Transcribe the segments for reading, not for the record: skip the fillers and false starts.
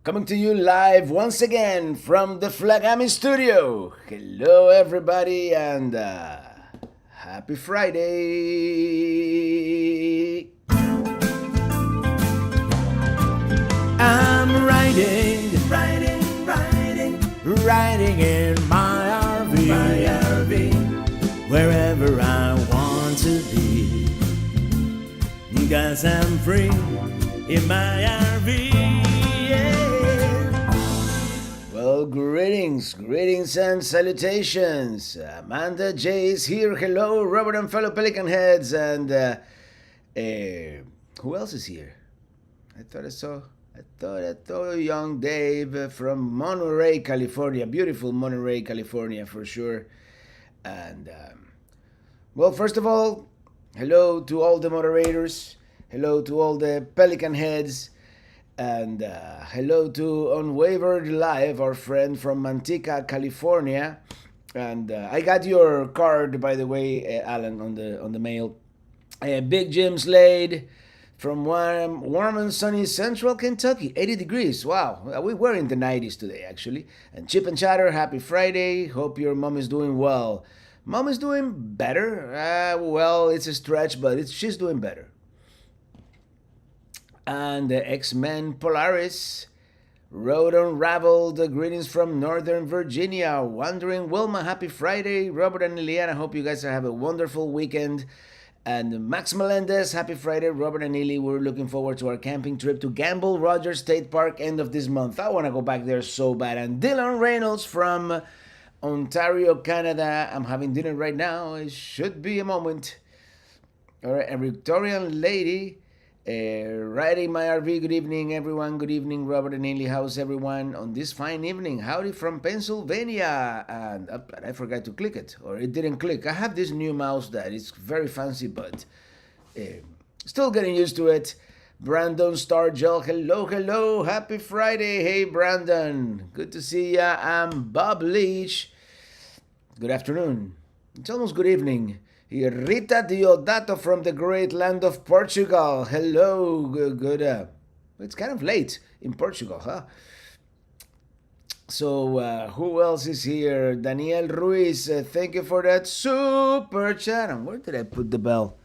Coming to you live once again from the Flagami Studio. Hello, everybody, and happy Friday. I'm riding in my RV, wherever I want to be. 'Cause I'm free in my RV. Well, greetings and salutations. Amanda J is here. Hello, Robert and fellow Pelican heads. And who else is here? I thought I saw young Dave from Monterey, California. Beautiful Monterey, California, for sure. And well, first of all, hello to all the moderators. Hello to all the Pelican heads. And hello to Unwavered Live, our friend from Manteca, California. And I got your card, by the way, Alan, on the mail. Big Jim Slade from warm and sunny Central Kentucky, 80 degrees. Wow, we were in the 90s today, actually. And Chip and Chatter, happy Friday. Hope your mom is doing well. Mom is doing better. Well, it's a stretch, but she's doing better. And the X-Men Polaris, Road Unraveled, greetings from Northern Virginia. Wandering Wilma, happy Friday. Robert and Liliana, hope you guys have a wonderful weekend. And Max Melendez, happy Friday. Robert and Lily, we're looking forward to our camping trip to Gamble Rogers State Park end of this month. I want to go back there so bad. And Dylan Reynolds from Ontario, Canada. I'm having dinner right now. It should be a moment. All right, a Victorian lady. Riding my RV, good evening everyone, good evening Robert and Ailey, how's everyone on this fine evening? Howdy from Pennsylvania. And I forgot to click it, or it didn't click. I have this new mouse that is very fancy, but still getting used to it. Brandon Stargel, hello, happy Friday. Hey Brandon, good to see ya. I'm Bob Leach, good afternoon, it's almost good evening. Rita Diodato from the great land of Portugal. Hello, good. It's kind of late in Portugal, huh? So, who else is here? Daniel Ruiz, thank you for that super chat. And where did I put the bell?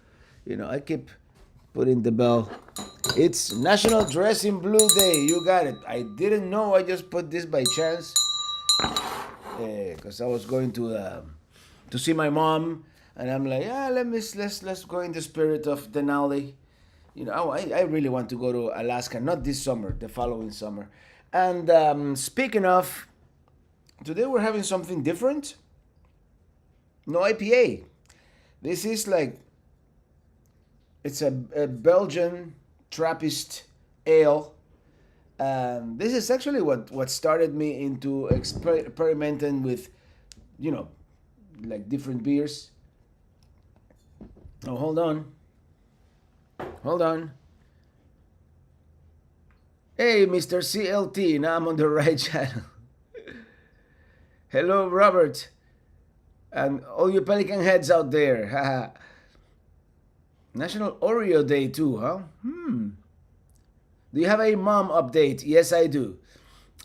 I keep putting the bell. It's National Dress in Blue Day. You got it. I didn't know. I just put this by chance. Because I was going to see my mom. And I'm like, let's go in the spirit of Denali. I really want to go to Alaska, not this summer, the following summer. And speaking of, today we're having something different. No IPA. This is it's a Belgian Trappist ale. This is actually what started me into experimenting with, different beers. Oh, hold on. Hey, Mr. CLT, now I'm on the right channel. Hello, Robert. And all you Pelican heads out there. National Oreo Day too, huh? Do you have a mom update? Yes, I do.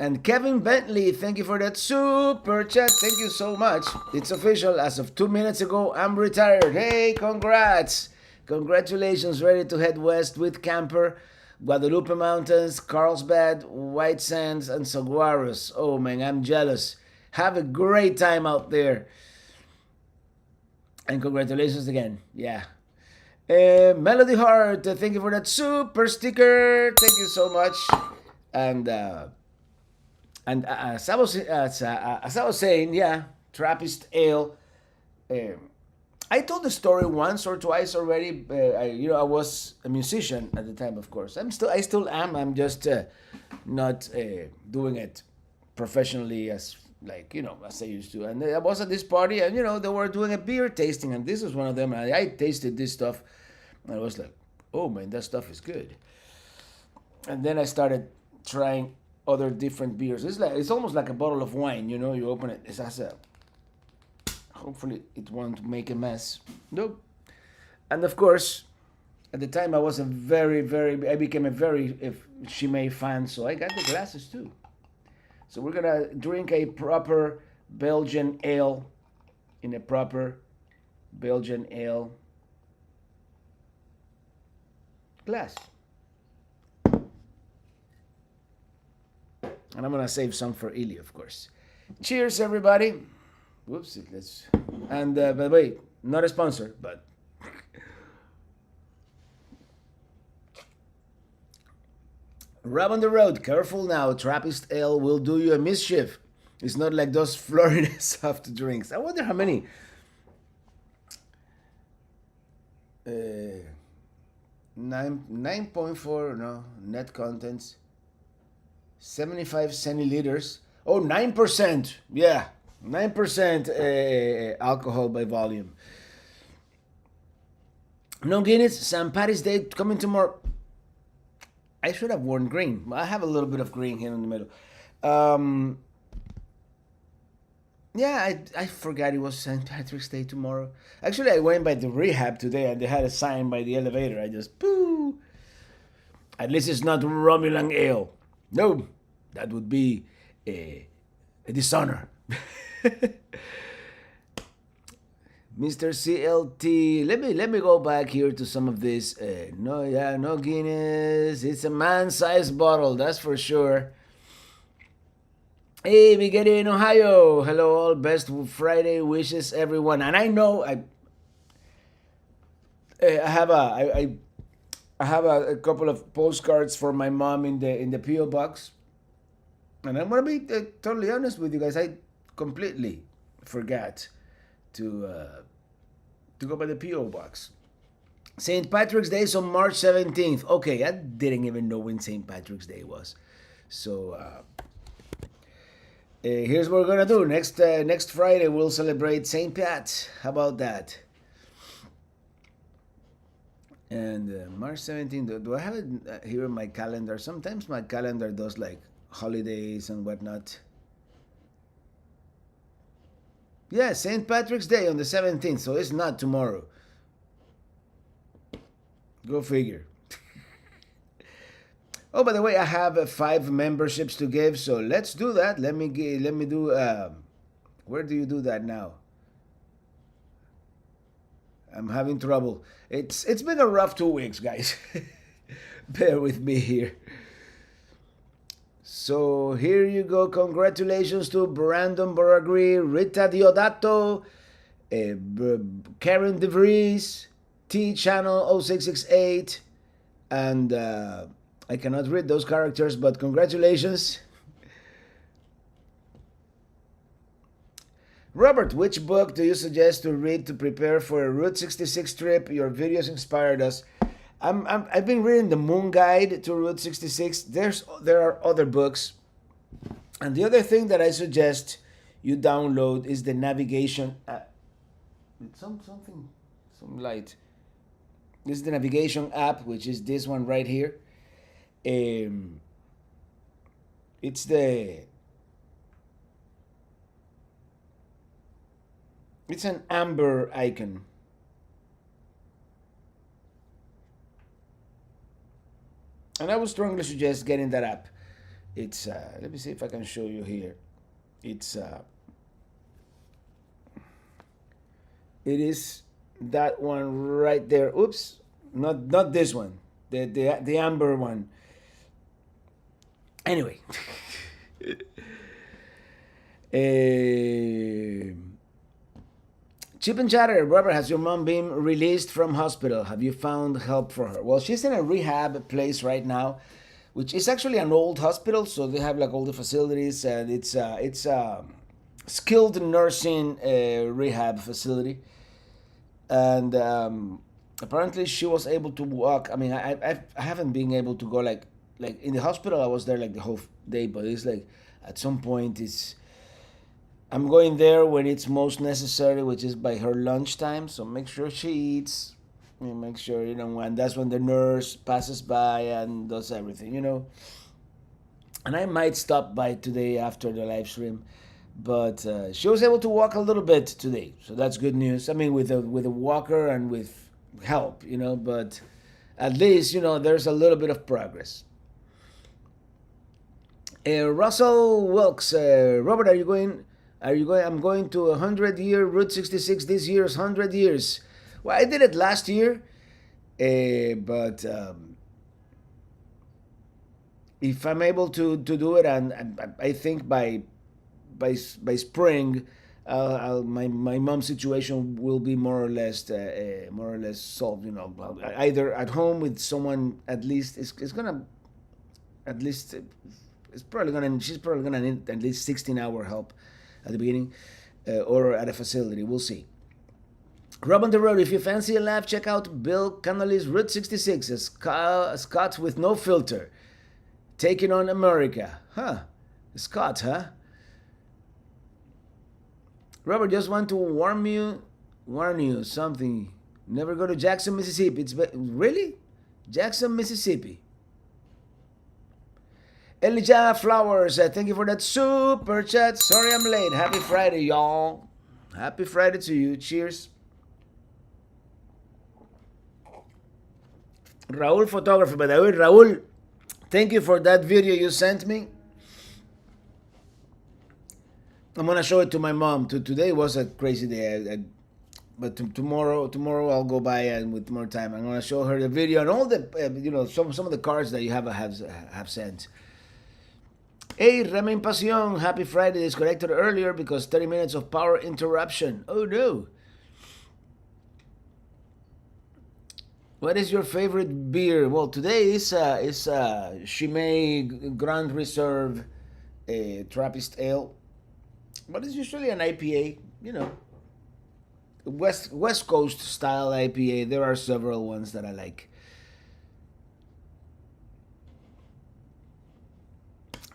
And Kevin Bentley, thank you for that super chat. Thank you so much. It's official. As of 2 minutes ago, I'm retired. Hey, congrats. Congratulations. Ready to head west with camper. Guadalupe Mountains, Carlsbad, White Sands, and Saguaros. Oh, man, I'm jealous. Have a great time out there. And congratulations again. Yeah. Melody Heart, thank you for that super sticker. Thank you so much. And as I was saying, yeah, Trappist ale. I told the story once or twice already. I was a musician at the time, of course. I still am. I'm just not doing it professionally as I used to. And I was at this party, and they were doing a beer tasting, and this was one of them. And I tasted this stuff, and I was like, oh man, that stuff is good. And then I started trying other different beers. It's almost like a bottle of wine, you open it, it has hopefully it won't make a mess. Nope. And of course, At the time, I was I became a very Chimay fan, so I got the glasses too. So we're gonna drink a proper Belgian ale in a proper Belgian ale glass. And I'm gonna save some for Ilya, of course. Cheers, everybody. Whoops, let's. And by the way, not a sponsor, but. Rub on the road, careful now. Trappist ale will do you a mischief. It's not like those Florida soft drinks. I wonder how many. 9.4 no net contents. 75 centiliters. Oh, 9%. Yeah, 9% alcohol by volume. No Guinness. St. Patty's Day coming tomorrow. I should have worn green. I have a little bit of green here in the middle. Yeah, I forgot it was St. Patrick's Day tomorrow. Actually, I went by the rehab today and they had a sign by the elevator. I just, boo. At least it's not Romulan ale. No, that would be a dishonor. Mr. CLT, let me go back here to some of this. No Guinness. It's a man-sized bottle, that's for sure. Hey, we get in Ohio. Hello, all. Best Friday wishes, everyone. And I know I have a couple of postcards for my mom in the PO box, and I'm gonna be totally honest with you guys. I completely forgot to go by the PO box. St. Patrick's Day is on March 17th. Okay, I didn't even know when St. Patrick's Day was. So here's what we're gonna do. Next Friday we'll celebrate St. Pat. How about that? And March 17th, do I have it here in my calendar? Sometimes my calendar does like holidays and whatnot. Yeah, St. Patrick's Day on the 17th, so it's not tomorrow. Go figure. Oh, by the way, I have 5 memberships to give, so let's do that. Let me do. Where do you do that now? I'm having trouble. It's been a rough 2 weeks, guys. Bear with me here. So here you go. Congratulations to Brandon Boragri, Rita Diodato, Karen DeVries, T Channel 0668, and I cannot read those characters, but congratulations. Robert, which book do you suggest to read to prepare for a Route 66 trip? Your videos inspired us. I've been reading the Moon Guide to Route 66. There are other books. And the other thing that I suggest you download is the navigation app. Some light. This is the navigation app, which is this one right here. It's an amber icon. And I would strongly suggest getting that app. It's let me see if I can show you here. It is that one right there. Oops, not this one. The amber one. Anyway. Chip and Chatter, Robert, has your mom been released from hospital? Have you found help for her? Well, she's in a rehab place right now, which is actually an old hospital, so they have like all the facilities, and it's a skilled nursing rehab facility. And apparently she was able to walk. I mean, I haven't been able to go like in the hospital. I was there like the whole day, but it's like at some point I'm going there when it's most necessary, which is by her lunchtime. So make sure she eats. Make sure, and that's when the nurse passes by and does everything, And I might stop by today after the live stream, but she was able to walk a little bit today, so that's good news. I mean, with a walker and with help, but at least there's a little bit of progress. Russell Wilkes, Robert, are you going? Are you going? I'm going to 100-year Route 66 this year's 100 years. Well, I did it last year, but if I'm able to do it, and I think by spring, my mom's situation will be more or less solved. Either at home with someone, at least it's gonna at least she's probably gonna need at least 16-hour help at the beginning, or at a facility. We'll see. Rob on the road. If you fancy a laugh, check out Bill Connolly's Route 66, a Scott with no filter, taking on America. Huh? Scott, huh? Robert, just want to warn you something. Never go to Jackson, Mississippi. Really? Jackson, Mississippi. Elijah Flowers, thank you for that super chat. Sorry I'm late. Happy Friday, y'all. Happy Friday to you. Cheers. Raul Photography, by the way. Raul, thank you for that video you sent me. I'm gonna show it to my mom. Today was a crazy day, but tomorrow I'll go by and with more time. I'm gonna show her the video and all the some of the cards that you have sent. Hey, Remain Pasión, happy Friday. Disconnected earlier because 30 minutes of power interruption. Oh no. What is your favorite beer? Well, today is Chimay Grand Reserve Trappist Ale. But it's usually an IPA, West Coast style IPA. There are several ones that I like.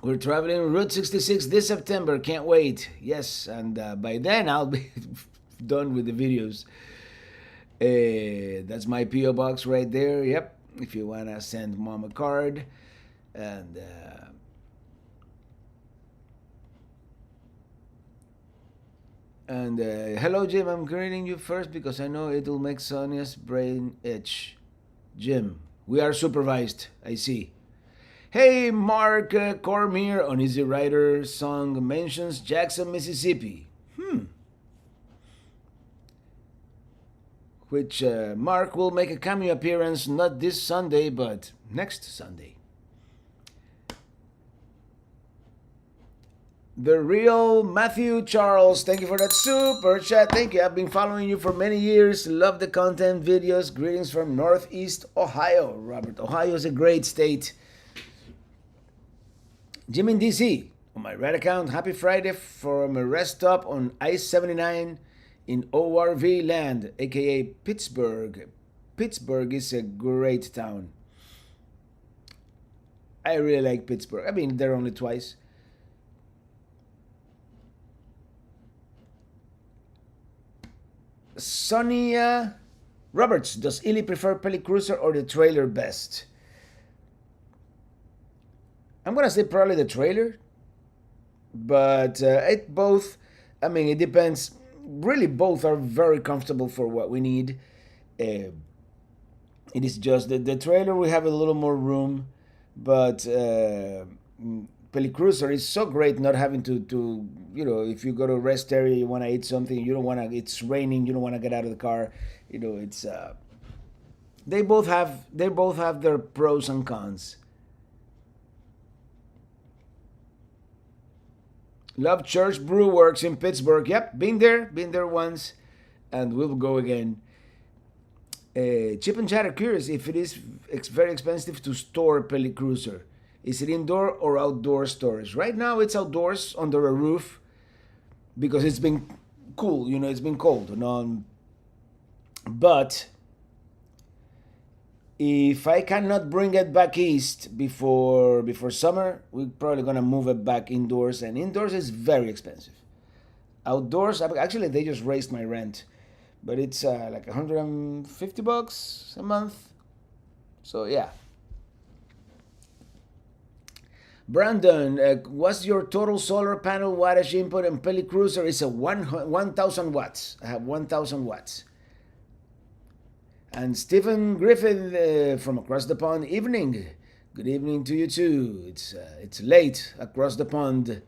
We're traveling Route 66 this September. Can't wait. Yes, and by then I'll be done with the videos. That's my P.O. box right there. Yep. If you want to send mom a card. And hello, Jim. I'm greeting you first because I know it'll make Sonia's brain itch. Jim, we are supervised. I see. Hey, Mark Cormier on Easy Rider song mentions Jackson, Mississippi. Which Mark will make a cameo appearance not this Sunday, but next Sunday. The real Matthew Charles, thank you for that super chat. Thank you. I've been following you for many years. Love the content, videos. Greetings from Northeast Ohio. Robert, Ohio is a great state. Jim in DC, on my red account, happy Friday from a rest stop on I-79 in ORV land, aka Pittsburgh. Pittsburgh is a great town. I really like Pittsburgh. I've been there only twice. Sonia Roberts, does Illy prefer Peli Cruiser or the trailer best? I'm gonna say probably the trailer, but it depends. Really, both are very comfortable for what we need. It is just the trailer, we have a little more room, but Peli Cruiser is so great not having to if you go to a rest area, you want to eat something, it's raining, you don't want to get out of the car. It's they both have their pros and cons. Love Church Brew Works in Pittsburgh. Yep, been there once, and we'll go again. Chip and Chatter curious if it is very expensive to store Peli Cruiser. Is it indoor or outdoor storage? Right now it's outdoors under a roof because it's been cool, it's been cold. But if I cannot bring it back east before summer, we're probably gonna move it back indoors, and indoors is very expensive. Outdoors, actually they just raised my rent, but it's like $150 a month. So yeah. Brandon, what's your total solar panel wattage input and Peli Cruiser is a 1,000 watts. I have 1,000 watts. And Stephen Griffin from across the pond, evening. Good evening to you too. It's late across the pond.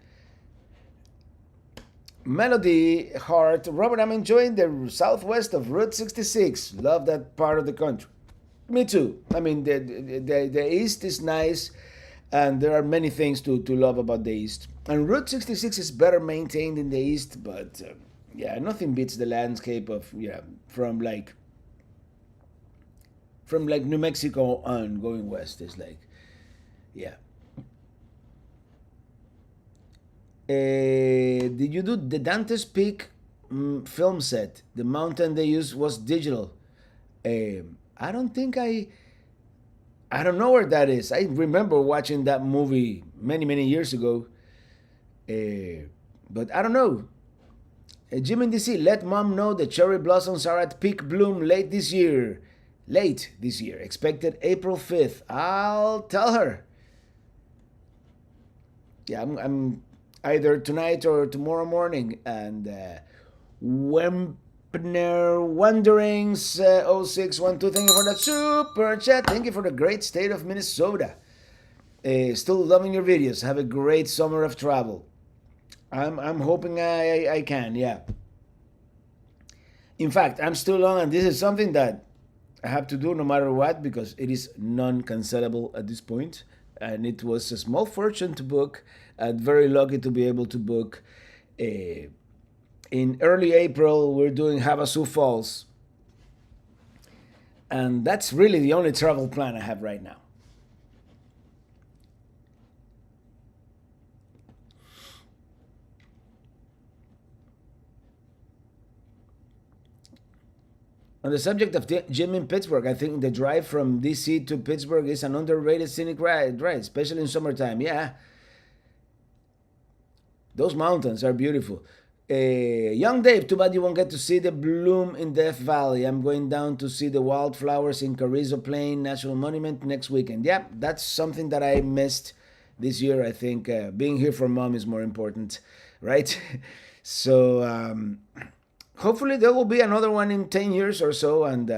Melody Heart, Robert, I'm enjoying the southwest of Route 66. Love that part of the country. Me too. I mean, the East is nice, and there are many things to love about the East. And Route 66 is better maintained in the East, but yeah, nothing beats the landscape of from like New Mexico on going west. It's like yeah. Did you do the Dante's Peak film set? The mountain they used was digital. I don't think I don't know where that is. I remember watching that movie many years ago, but I don't know. Jim in DC, let mom know the cherry blossoms are at peak bloom late this year. Late this year, expected April 5th. I'll tell her. Yeah, I'm either tonight or tomorrow morning. And Wempner Wanderings 0612, thank you for that super chat. Thank you for the great state of Minnesota. Still loving your videos. Have a great summer of travel. I'm hoping I can, yeah. In fact, I'm still on, and this is something that I have to do no matter what because it is non-cancelable at this point. And it was a small fortune to book, and very lucky to be able to book. In early April, we're doing Havasu Falls, and that's really the only travel plan I have right now. On the subject of gym in Pittsburgh, I think the drive from DC to Pittsburgh is an underrated scenic ride, right? Especially in summertime. Yeah, those mountains are beautiful. Young Dave, too bad you won't get to see the bloom in Death Valley. I'm going down to see the wildflowers in Carrizo Plain National Monument next weekend. Yeah, that's something that I missed this year. I think being here for mom is more important, right? So hopefully there will be another one in 10 years or so, and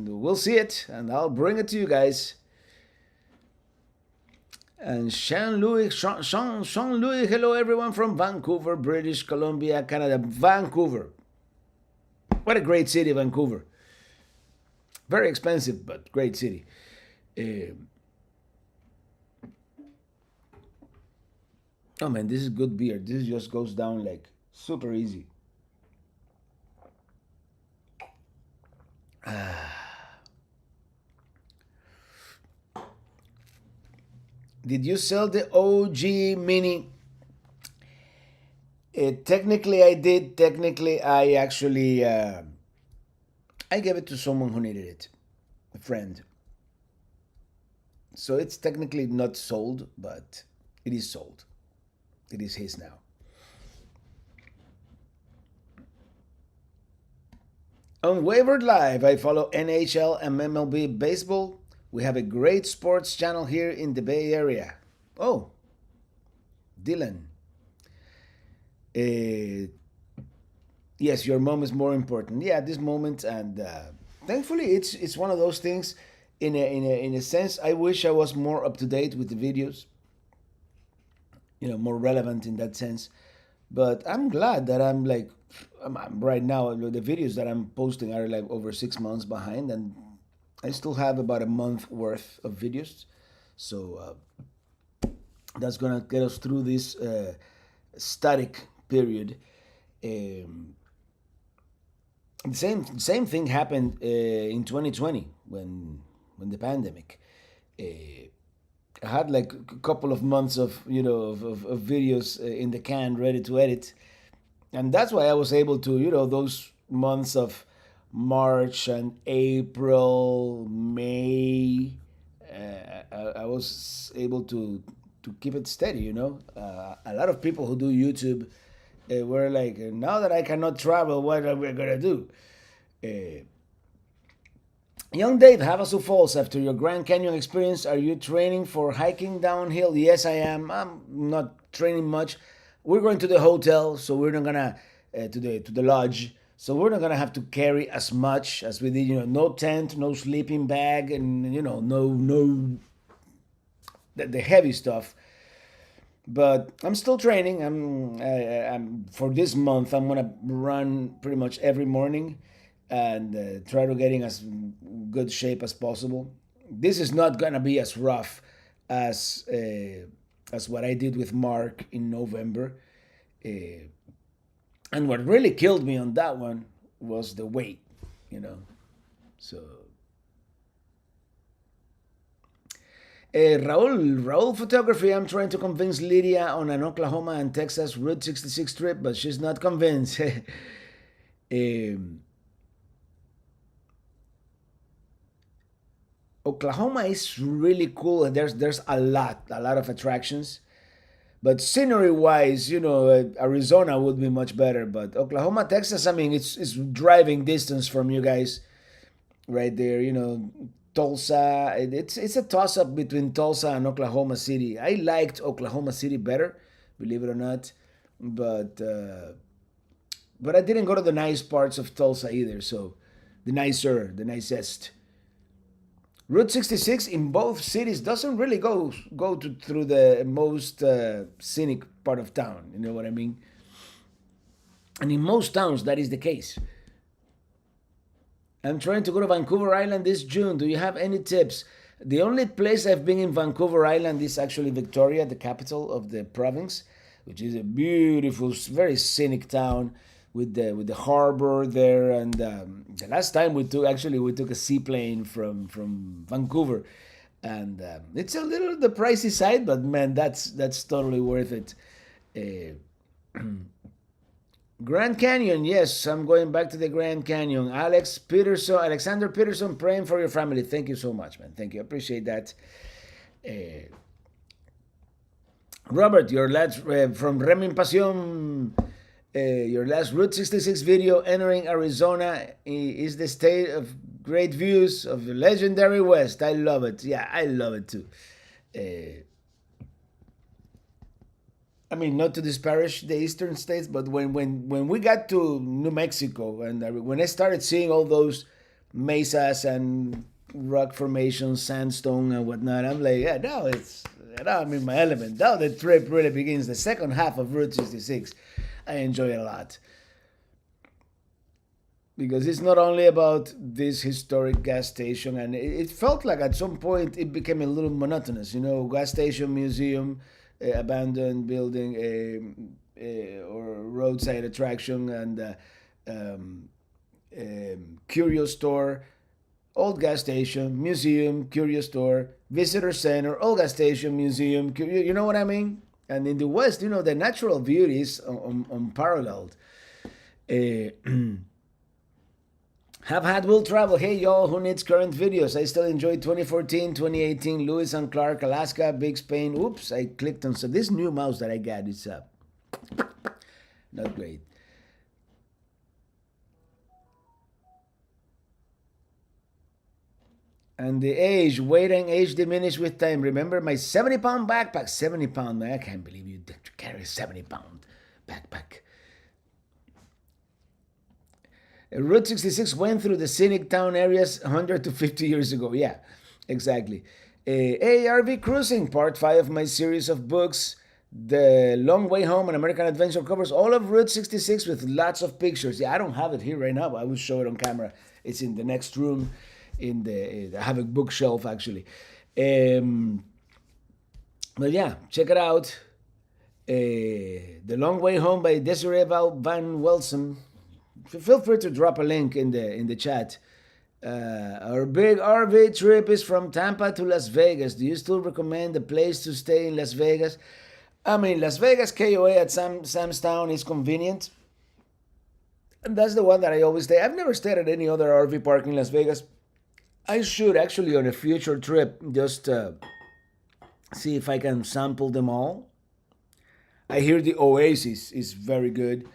we'll see it, and I'll bring it to you guys. And Sean Louis, hello everyone from Vancouver, British Columbia, Canada. Vancouver. What a great city, Vancouver. Very expensive, but great city. Oh man, this is good beer. This just goes down like super easy. Did you sell the OG Mini? Technically, I did. Technically, I actually I gave it to someone who needed it, a friend. So it's technically not sold, but it is sold. It is his now. On Wavered Live, I follow NHL and MLB baseball. We have a great sports channel here in the Bay Area. Oh, Dylan. Yes, your mom is more important. Yeah, at this moment, and thankfully, it's one of those things. In a sense, I wish I was more up to date with the videos. More relevant in that sense. But I'm glad that I'm right now. The videos that I'm posting are like over 6 months behind, and I still have about a month worth of videos. So that's gonna get us through this static period. The same thing happened in 2020 when the pandemic. I had like a couple of months of of videos in the can ready to edit, and that's why I was able to those months of March and April, May. I was able to keep it steady. A lot of people who do YouTube were like, now that I cannot travel, what are we gonna do? Young Dave, Havasu Falls, after your Grand Canyon experience, are you training for hiking downhill? Yes, I am. I'm not training much. We're going to the hotel, so we're not gonna to the lodge. So we're not gonna have to carry as much as we did. No tent, no sleeping bag, and no the heavy stuff. But I'm still training. I'm for this month. I'm gonna run pretty much every morning and try to get in as good shape as possible. This is not gonna be as rough as what I did with Mark in November. Uh, and what really killed me on that one was the weight, you know. So Raul Photography. I'm trying to convince Lydia on an Oklahoma and Texas Route 66 trip, but she's not convinced. um, Oklahoma is really cool. There's a lot of attractions, but scenery wise, Arizona would be much better. But Oklahoma, Texas, I mean, it's driving distance from you guys right there. Tulsa. It's a toss up between Tulsa and Oklahoma City. I liked Oklahoma City better, believe it or not, but I didn't go to the nice parts of Tulsa either. So the nicest. Route 66 in both cities doesn't really go through the most scenic part of town. You know what I mean? And in most towns, that is the case. I'm trying to go to Vancouver Island this June. Do you have any tips? The only place I've been in Vancouver Island is actually Victoria, the capital of the province, which is a beautiful, very scenic town with the harbor there. And the last time we took a seaplane from Vancouver, and it's a little the pricey side, but man, that's totally worth it. Uh, Grand Canyon, yes, I'm going back to the Grand Canyon. Alexander Peterson, praying for your family. Thank you so much, man. Thank you, I appreciate that. Uh, Robert, your last from Remin Pasión, your last Route 66 video entering Arizona is the state of great views of the legendary West. I love it. Yeah, I love it too. Uh, I mean, not to disparage the eastern states, but when we got to New Mexico and when I started seeing all those mesas and rock formations, sandstone and whatnot, I'm like, yeah, now I'm in my element. Now the trip really begins. The second half of Route 66, I enjoy a lot because it's not only about this historic gas station, and it felt like at some point it became a little monotonous. Gas station, museum, abandoned building, or roadside attraction, and curio store, old gas station, museum, curio store, visitor center, old gas station, museum, you know what I mean? And in the West, the natural beauty is unparalleled. Uh, Have had will travel. Hey y'all, who needs current videos? I still enjoy 2014, 2018, Lewis and Clark, Alaska, Big Spain. Oops, I clicked on some. This new mouse that I got is not great. And the weight and age diminish with time. Remember my 70-pound backpack? 70-pound, man. I can't believe you carry a 70-pound backpack. Route 66 went through the scenic town areas 100 to 50 years ago. Yeah, exactly. ARV Cruising, part 5 of my series of books. The Long Way Home and American Adventure covers all of Route 66 with lots of pictures. Yeah, I don't have it here right now, but I will show it on camera. It's in the next room. I have a bookshelf actually. But yeah, check it out. The Long Way Home by Desiree Van Welsom. Feel free to drop a link in the chat. Our big RV trip is from Tampa to Las Vegas. Do you still recommend a place to stay in Las Vegas? I mean, Las Vegas KOA at Sam's Town is convenient. And that's the one that I always stay. I've never stayed at any other RV park in Las Vegas. I should actually on a future trip just see if I can sample them all. I hear the Oasis is very good.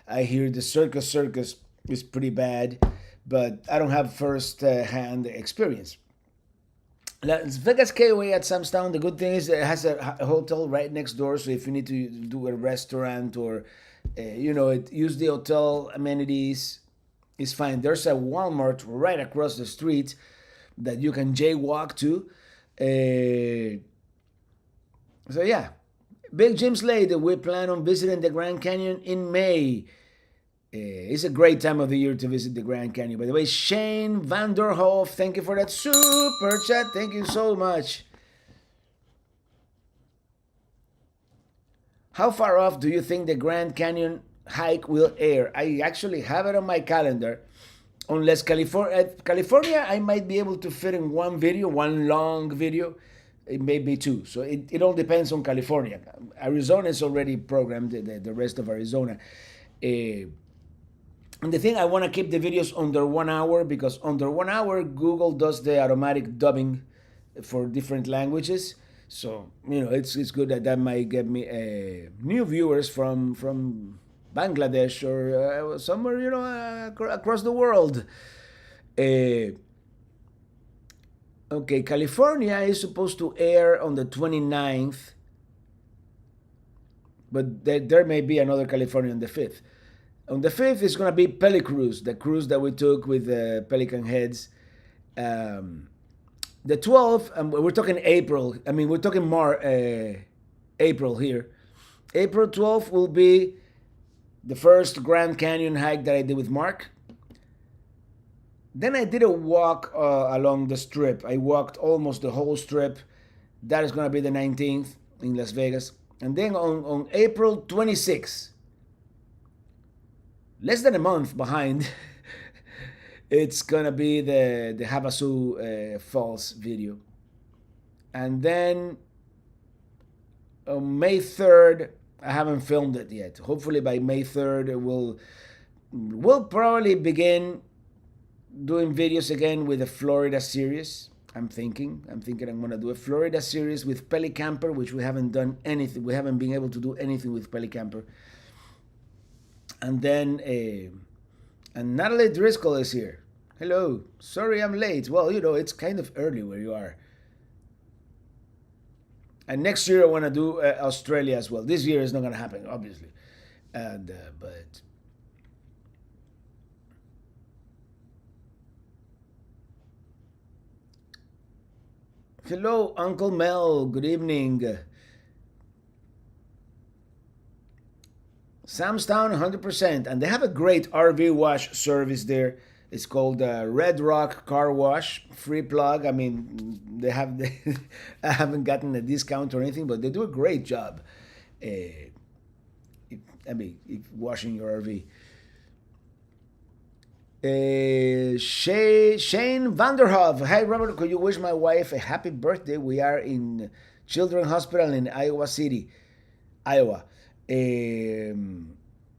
I hear the Circus is pretty bad, but I don't have first-hand experience. Las Vegas KOA at Sam's Town, the good thing is it has a hotel right next door, so if you need to do a restaurant or use the hotel amenities. It's fine. There's a Walmart right across the street that you can jaywalk to. So yeah, Big Jim Slade, we plan on visiting the Grand Canyon in May. It's a great time of the year to visit the Grand Canyon. By the way, Shane Vanderhoff, thank you for that super chat. Thank you so much. How far off do you think the Grand Canyon hike will air? I actually have it on my calendar. Unless California, I might be able to fit in one video, one long video. It may be two. So it all depends on California. Arizona is already programmed, the rest of Arizona. And the thing, I want to keep the videos under 1 hour, because under 1 hour, Google does the automatic dubbing for different languages. So, it's good that might get me new viewers from Bangladesh or somewhere, across the world. Okay, California is supposed to air on the 29th, but there may be another California on the 5th. On the 5th is going to be Pelicruise, the cruise that we took with Pelican Heads. The 12th, we're talking April. I mean, we're talking April here. April 12th will be the first Grand Canyon hike that I did with Mark. Then I did a walk along the strip. I walked almost the whole strip. That is going to be the 19th in Las Vegas. And then on April 26th, less than a month behind, it's going to be the Havasu Falls video. And then on May 3rd, I haven't filmed it yet. Hopefully by May 3rd, we'll probably begin doing videos again with the Florida series. I'm thinking I'm going to do a Florida series with Pelicamper, which we haven't done anything. We haven't been able to do anything with Pelicamper. And then, and Natalie Driscoll is here. Hello. Sorry I'm late. Well, it's kind of early where you are. And next year I want to do Australia as well. This year is not going to happen, obviously. And but hello, Uncle Mel. Good evening. Samstown, 100%. And they have a great RV wash service there. It's called Red Rock Car Wash. Free plug. I mean, I haven't gotten a discount or anything, but they do a great job. Washing your RV. Shane Vanderhoff. Hi, Robert. Could you wish my wife a happy birthday? We are in Children's Hospital in Iowa City, Iowa.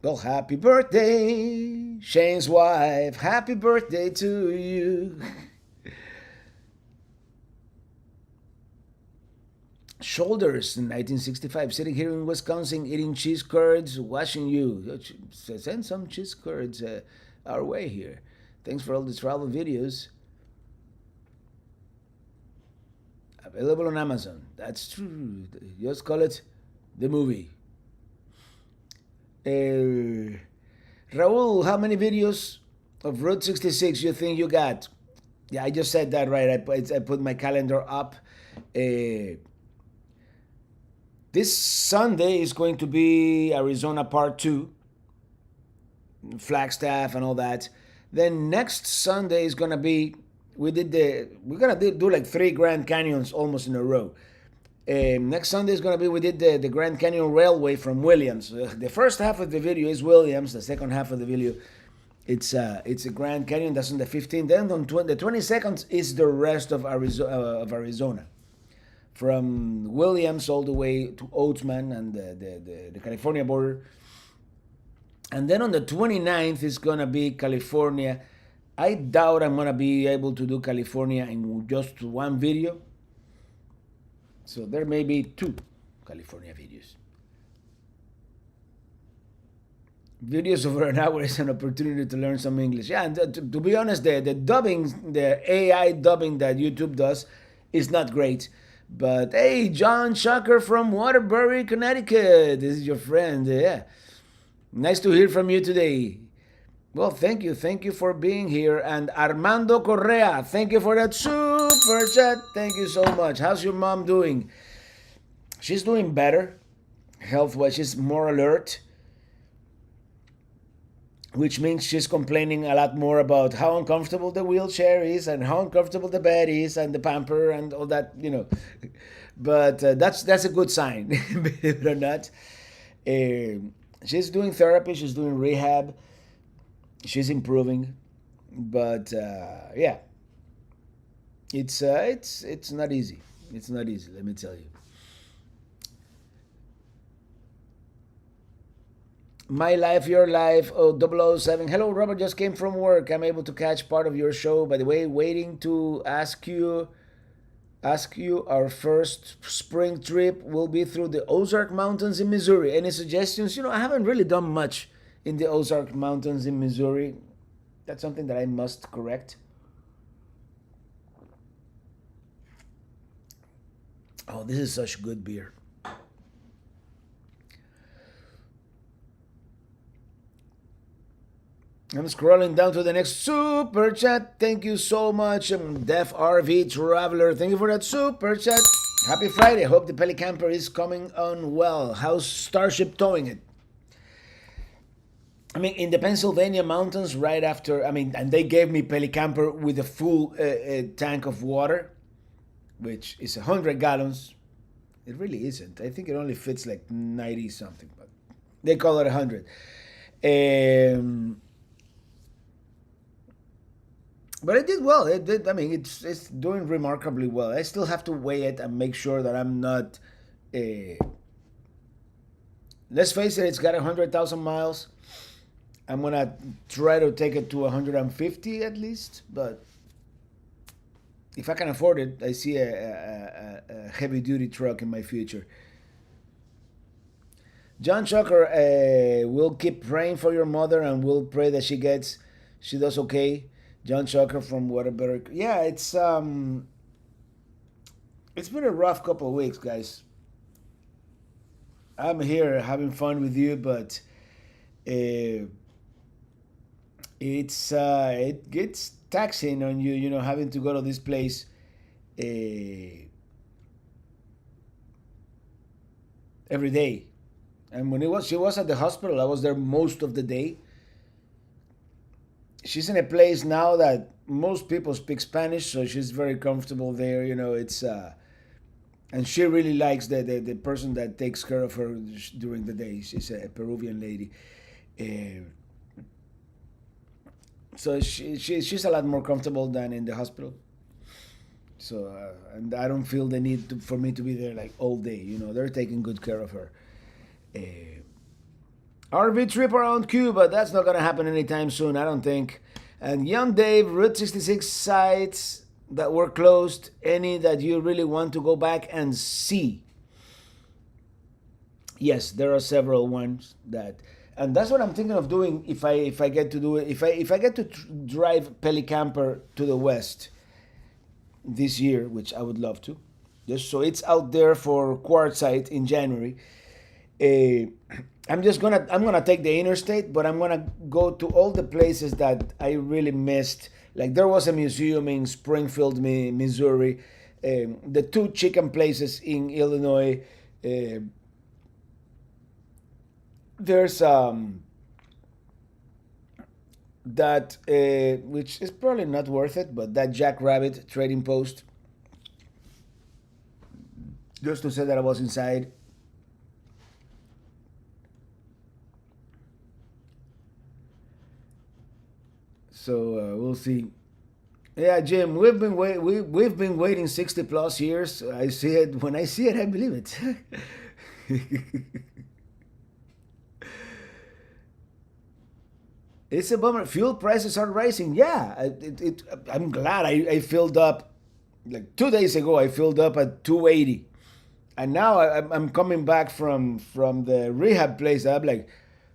Well, happy birthday, Shane's wife. Happy birthday to you. Shoulders in 1965. Sitting here in Wisconsin, eating cheese curds, watching you. Send some cheese curds our way here. Thanks for all the travel videos. Available on Amazon. That's true. Just call it the movie. Raul, how many videos of Route 66 you think you got? Yeah, I just said that, right? I put my calendar up. This Sunday is going to be Arizona Part 2, Flagstaff and all that. Then next Sunday is going to be, we're going to do like 3 Grand Canyons almost in a row. Next Sunday is going to be, we did the Grand Canyon Railway from Williams. The first half of the video is Williams. The second half of the video, it's a Grand Canyon. That's on the 15th. Then on the 22nd is the rest of Arizona. From Williams all the way to Oatman and the California border. And then on the 29th is going to be California. I doubt I'm going to be able to do California in just one video. So there may be 2 California videos. Videos over an hour is an opportunity to learn some English. Yeah, and to be honest, the dubbing, the AI dubbing that YouTube does is not great. But hey, John Shucker from Waterbury, Connecticut. This is your friend. Yeah. Nice to hear from you today. Well, thank you. Thank you for being here. And Armando Correa, thank you for that super chat. Thank you so much. How's your mom doing? She's doing better health wise. She's more alert, which means she's complaining a lot more about how uncomfortable the wheelchair is and how uncomfortable the bed is and the pamper and all that. But that's a good sign, believe it or not. She's doing therapy. She's doing rehab. She's improving, but yeah, it's not easy. It's not easy. Let me tell you. My life, your life. Oh, 007. Hello, Robert. Just came from work. I'm able to catch part of your show. By the way, waiting to ask you. Our first spring trip will be through the Ozark Mountains in Missouri. Any suggestions? I haven't really done much in the Ozark Mountains in Missouri. That's something that I must correct. Oh, this is such good beer. I'm scrolling down to the next super chat. Thank you so much, Def RV Traveler. Thank you for that super chat. Happy Friday. Hope the Pelicamper is coming on well. How's Starship towing it? I mean, in the Pennsylvania mountains, right after, and they gave me Pelicamper with a full tank of water, which is 100 gallons. It really isn't. I think it only fits like 90 something, but they call it 100. But it did well. It did. It's doing remarkably well. I still have to weigh it and make sure that I'm not. Let's face it. It's got 100,000 miles. I'm gonna try to take it to 150 at least. But if I can afford it, I see a heavy duty truck in my future. John Chucker, we'll keep praying for your mother and we'll pray that she does okay. John Chucker from Waterbury. Yeah, it's been a rough couple of weeks, guys. I'm here having fun with you, but it gets taxing on you, having to go to this place every day. And when she was at the hospital, I was there most of the day. She's in a place now that most people speak Spanish, so she's very comfortable there. It's and she really likes the person that takes care of her during the day. She's a Peruvian lady. So she's a lot more comfortable than in the hospital. So and I don't feel the need for me to be there like all day. They're taking good care of her. RV trip around Cuba, that's not gonna happen anytime soon, I don't think. And young Dave, Route 66 sites that were closed, any that you really want to go back and see? Yes, there are several ones and that's what I'm thinking of doing if I get to do it. If I get to drive Pelicamper to the west this year, which I would love to, just so it's out there for quartzite in January. I'm gonna take the interstate, but I'm gonna go to all the places that I really missed. Like there was a museum in Springfield, Missouri, the two chicken places in Illinois. There's that which is probably not worth it, but that Jackrabbit trading post, just to say that I was inside. So we'll see. Yeah, Jim, we've been waiting 60 plus years. I see it when I see it, I believe it. It's a bummer. Fuel prices are rising. Yeah, I'm glad I filled up. Like 2 days ago, I filled up at 280, and now I'm coming back from the rehab place. I'm like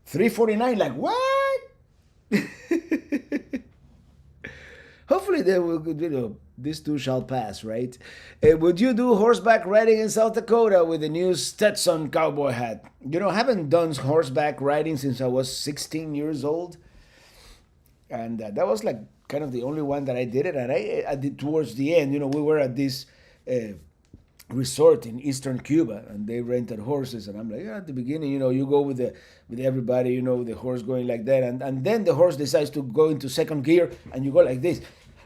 349. Like what? Hopefully, they will. This too shall pass, right? Would you do horseback riding in South Dakota with the new Stetson cowboy hat? I haven't done horseback riding since I was 16 years old, and that was like kind of the only one that I did it. And I did towards the end. We were at this resort in eastern Cuba, and they rented horses, and I'm like, yeah, at the beginning, you go with everybody, the horse going like that, and then the horse decides to go into second gear, and you go like this,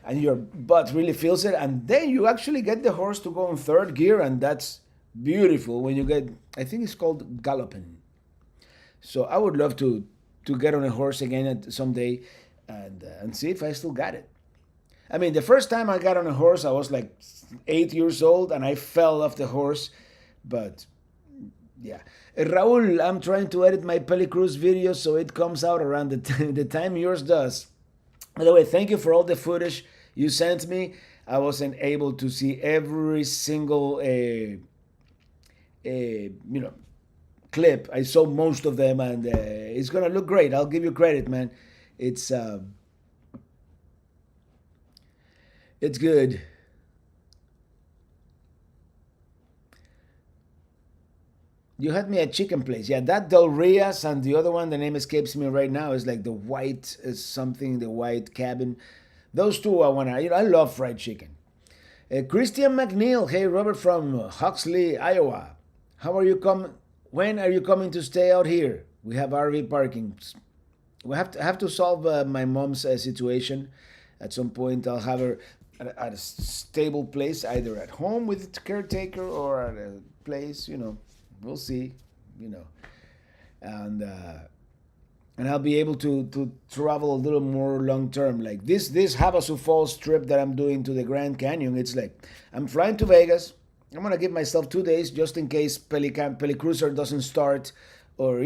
and your butt really feels it, and then you actually get the horse to go in third gear, and that's beautiful when you get. I think it's called galloping. So I would love to get on a horse again someday, and see if I still got it. I mean, the first time I got on a horse, I was like 8 years old, and I fell off the horse. But yeah, Raul, I'm trying to edit my Pelicruz video so it comes out around the time yours does. By the way, thank you for all the footage you sent me. I wasn't able to see every single clip. I saw most of them, and it's gonna look great. I'll give you credit, man. It's it's good. You had me at chicken place. Yeah, that Del Rias, and the other one, the name escapes me right now, is like the white something, the white cabin. Those two I wanna. I love fried chicken. Christian McNeil, hey Robert from Huxley, Iowa. How are you coming? When are you coming to stay out here? We have RV parking. We have to solve my mom's situation. At some point, I'll have her at a stable place, either at home with a caretaker or at a place. We'll see. And I'll be able to travel a little more long term. Like this Havasu Falls trip that I'm doing to the Grand Canyon. It's like I'm flying to Vegas. I'm gonna give myself 2 days just in case Pelicruiser doesn't start, or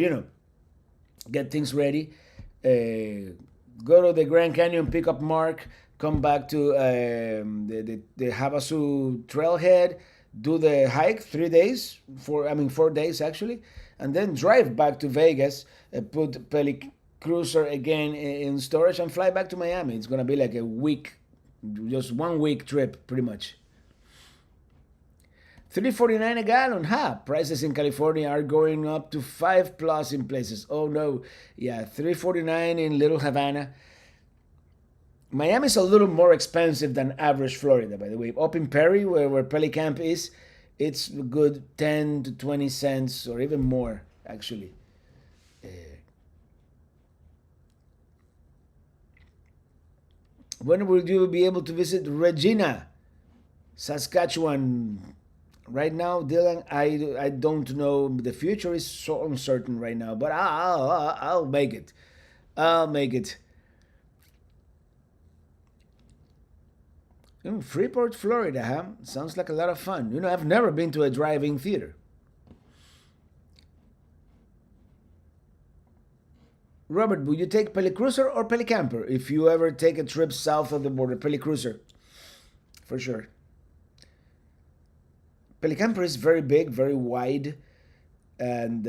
get things ready. Go to the Grand Canyon, pick up Mark, come back to the Havasu trailhead, do the hike 3 days, 4 days actually, and then drive back to Vegas, put Pelicruiser again in storage, and fly back to Miami. It's gonna be like a week, just 1 week trip, pretty much. $3.49 a gallon. Prices in California are going up to 5+ in places. Oh no. Yeah, $3.49 in Little Havana. Miami's a little more expensive than average Florida, by the way. Up in Perry, where Pelicamp is, it's a good 10 to 20 cents or even more, actually. When will you be able to visit Regina, Saskatchewan? Right now, Dylan, I don't know. The future is so uncertain right now, but I'll make it. I'll make it. Freeport, Florida, huh? Sounds like a lot of fun. I've never been to a drive-in theater. Robert, would you take Pelicruiser or Pelicamper if you ever take a trip south of the border? Pelicruiser, for sure. Pelicamper is very big, very wide, and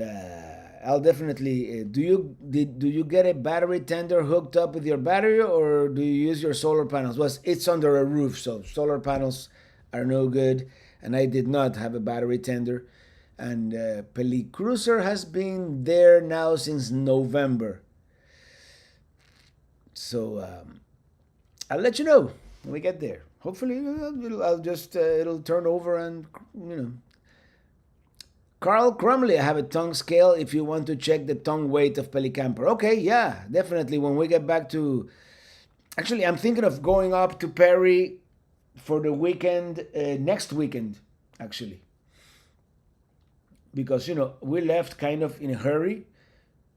I'll definitely. Do you get a battery tender hooked up with your battery, or do you use your solar panels? Well, it's under a roof, so solar panels are no good, and I did not have a battery tender. And Pelicruiser has been there now since November, so I'll let you know when we get there. Hopefully, I'll just it'll turn over, and Carl Crumley, I have a tongue scale if you want to check the tongue weight of Pelicamper. Okay, yeah, definitely. When we get back to, actually, I'm thinking of going up to Perry for the weekend, next weekend, actually, because we left kind of in a hurry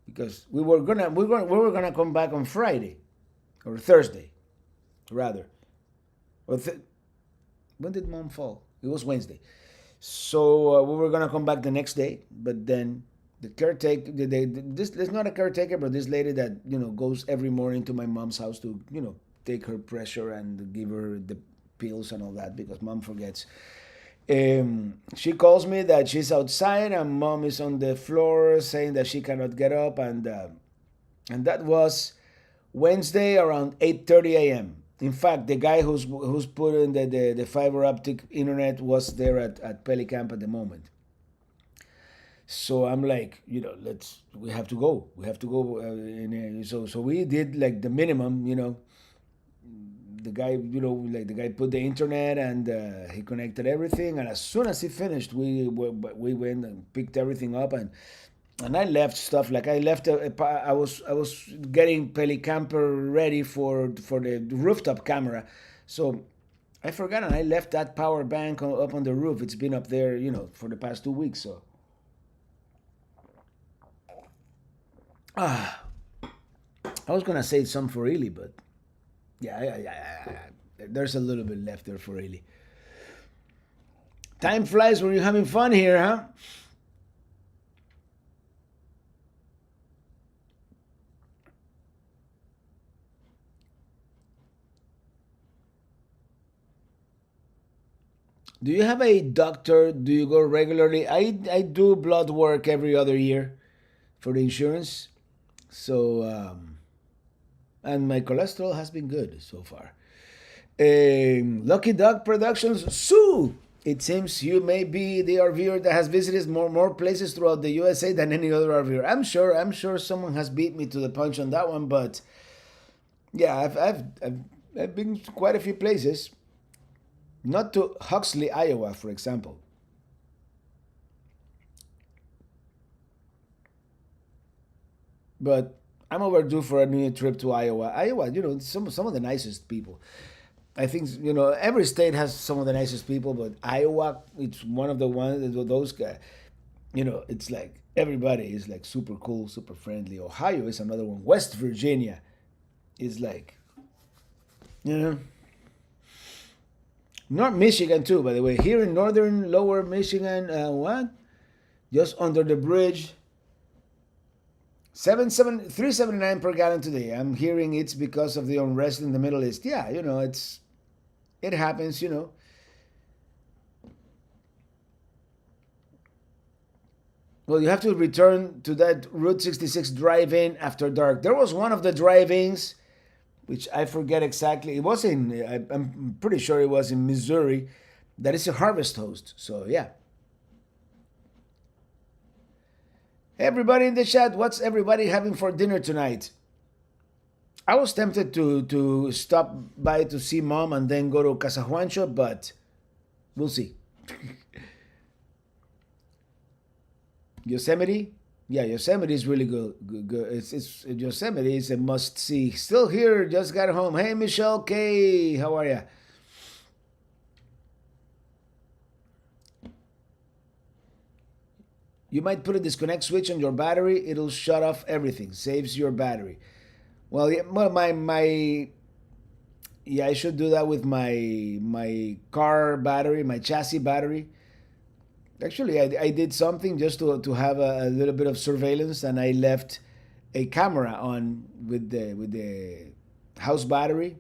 because we were gonna come back on Friday or Thursday, rather. When did Mom fall? It was Wednesday. So we were gonna come back the next day, but then the caretaker, there's not a caretaker, but this lady that goes every morning to my mom's house to take her pressure and give her the pills and all that because Mom forgets. She calls me that she's outside and Mom is on the floor saying that she cannot get up, and that was Wednesday around 8:30 a.m. In fact, the guy who's putting the fiber optic internet was there at Pelicamp at the moment. So I'm like, we have to go. We have to go. So we did like the minimum. The guy, like the guy put the internet and he connected everything. And as soon as he finished, we went and picked everything up and I left stuff like I left I was getting Pelicamper ready for the rooftop camera, so I forgot and I left that power bank up on the roof. It's been up there, for the past 2 weeks. So ah, I was gonna say some for Ely, but yeah, there's a little bit left there for Ely. Time flies when you're having fun here, huh? Do you have a doctor? Do you go regularly? I do blood work every other year for the insurance. So and my cholesterol has been good so far. Lucky Dog Productions, Sue. It seems you may be the RVer that has visited more places throughout the USA than any other RVer. I'm sure someone has beat me to the punch on that one, but yeah, I've been to quite a few places. Not to Huxley, Iowa, for example. But I'm overdue for a new trip to Iowa. Iowa, some of the nicest people. I think every state has some of the nicest people, but Iowa, it's one of the ones those guys. It's like everybody is like super cool, super friendly. Ohio is another one. West Virginia is like, you know, North Michigan too. By the way, here in northern Lower Michigan, what? Just under the bridge, 379 per gallon today. I'm hearing it's because of the unrest in the Middle East. Yeah, it happens. Well, you have to return to that Route 66 drive-in after dark. There was one of the drive-ins, which I forget exactly. It was I'm pretty sure it was in Missouri. That is a harvest host. So yeah. Everybody in the chat, what's everybody having for dinner tonight? I was tempted to stop by to see mom and then go to Casa Juancho, but we'll see. Yosemite? Yeah, Yosemite is really good. It's Yosemite is a must see. Still here, just got home. Hey, Michelle K, how are ya? You might put a disconnect switch on your battery. It'll shut off everything. Saves your battery. Well, yeah, well, my yeah, I should do that with my car battery, my chassis battery. Actually, I did something just to have a little bit of surveillance, and I left a camera on with the house battery,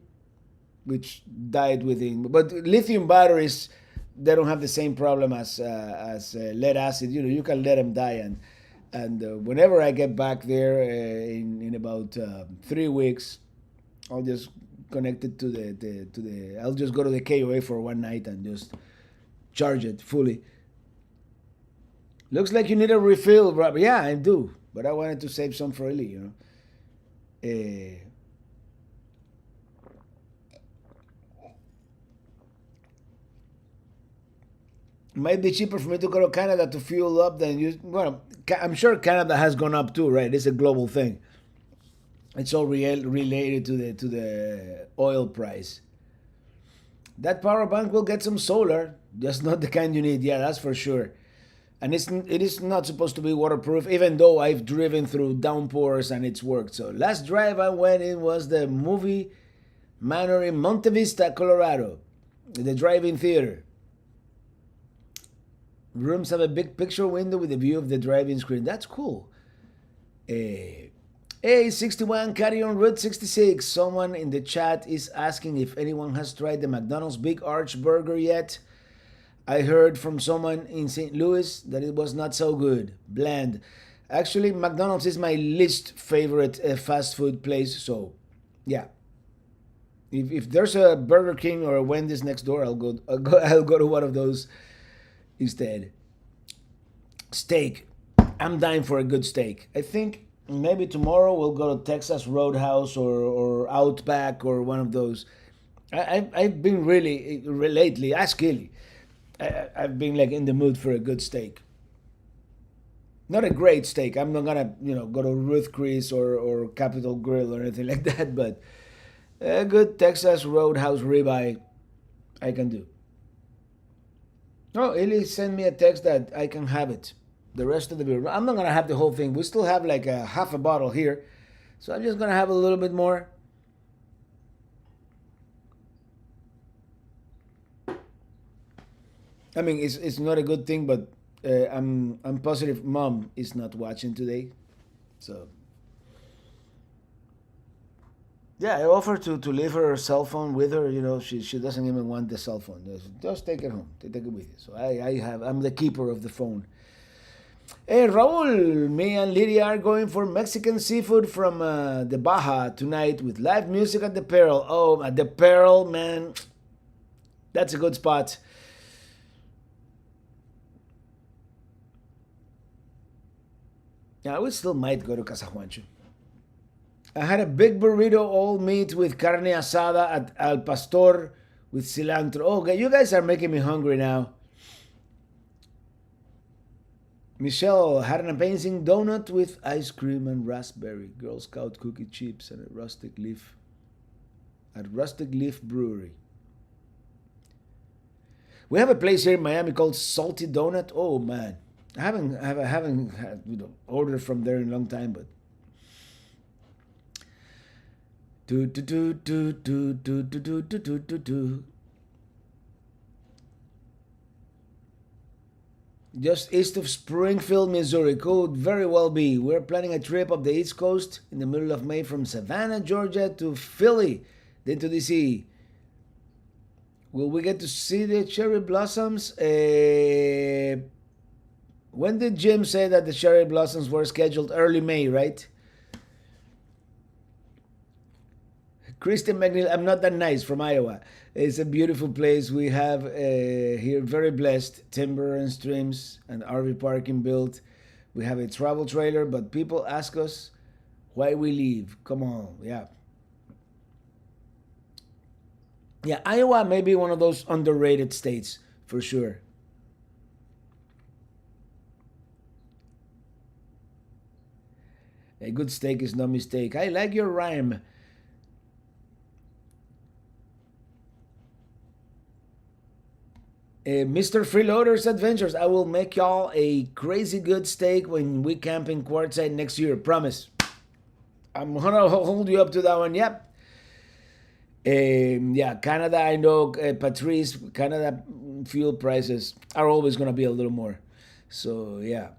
which died within. But lithium batteries, they don't have the same problem as lead acid. You can let them die, and whenever I get back there in about 3 weeks, I'll just connect it to the. I'll just go to the KOA for one night and just charge it fully. Looks like you need a refill, Rob. Yeah, I do, but I wanted to save some for Eli. Uh, might be cheaper for me to go to Canada to fuel up than you. Well, I'm sure Canada has gone up too, right? It's a global thing. It's all related to the oil price. That power bank will get some solar, just not the kind you need. Yeah, that's for sure. And it is not supposed to be waterproof, even though I've driven through downpours and it's worked. So last drive I went in was the movie Manor in Monte Vista, Colorado, the drive-in theater. Rooms have a big picture window with a view of the drive-in screen. That's cool. A61 carry on Route 66. Someone in the chat is asking if anyone has tried the McDonald's Big Arch Burger yet. I heard from someone in St. Louis that it was not so good. Bland. Actually, McDonald's is my least favorite fast food place. So, yeah. If there's a Burger King or a Wendy's next door, I'll go to one of those instead. Steak. I'm dying for a good steak. I think maybe tomorrow we'll go to Texas Roadhouse or Outback or one of those. I've been really lately. Ask Kelly. I've been like in the mood for a good steak. Not a great steak. I'm not gonna go to Ruth Chris or Capitol Grill or anything like that. But a good Texas Roadhouse ribeye I can do. Oh, Eli sent me a text that I can have it. The rest of the beer. I'm not gonna have the whole thing. We still have like a half a bottle here, so I'm just gonna have a little bit more. I mean, it's not a good thing, but I'm positive Mom is not watching today, so yeah, I offered to leave her cell phone with her. She doesn't even want the cell phone. Just take it home. Take it with you. So I'm the keeper of the phone. Hey Raul, me and Lydia are going for Mexican seafood from the Baja tonight with live music at the Pearl. Oh, at the Pearl, man, that's a good spot. Yeah, we still might go to Casa Juancho. I had a big burrito, all meat with carne asada at Al Pastor with cilantro. Oh, okay, you guys are making me hungry now. Michelle had an amazing donut with ice cream and raspberry, Girl Scout cookie chips, and a rustic leaf at Rustic Leaf Brewery. We have a place here in Miami called Salty Donut. Oh man, I haven't had, ordered from there in a long time, but do do do do do do do do do do do. Just east of Springfield, Missouri. Could very well be. We're planning a trip up the East Coast in the middle of May from Savannah, Georgia to Philly, then to DC. Will we get to see the cherry blossoms? When did Jim say that the cherry blossoms were scheduled? Early May, right? Kristen McNeil, I'm not that nice, from Iowa. It's a beautiful place. We have here, very blessed, timber and streams and RV parking built. We have a travel trailer, but people ask us why we leave. Come on, yeah. Yeah, Iowa may be one of those underrated states for sure. A good steak is no mistake. I like your rhyme. Mr. Freeloader's Adventures. I will make y'all a crazy good steak when we camp in Quartzsite next year. Promise. I'm gonna hold you up to that one. Yep. Yeah, Canada. I know, Patrice. Canada fuel prices are always gonna be a little more. So yeah.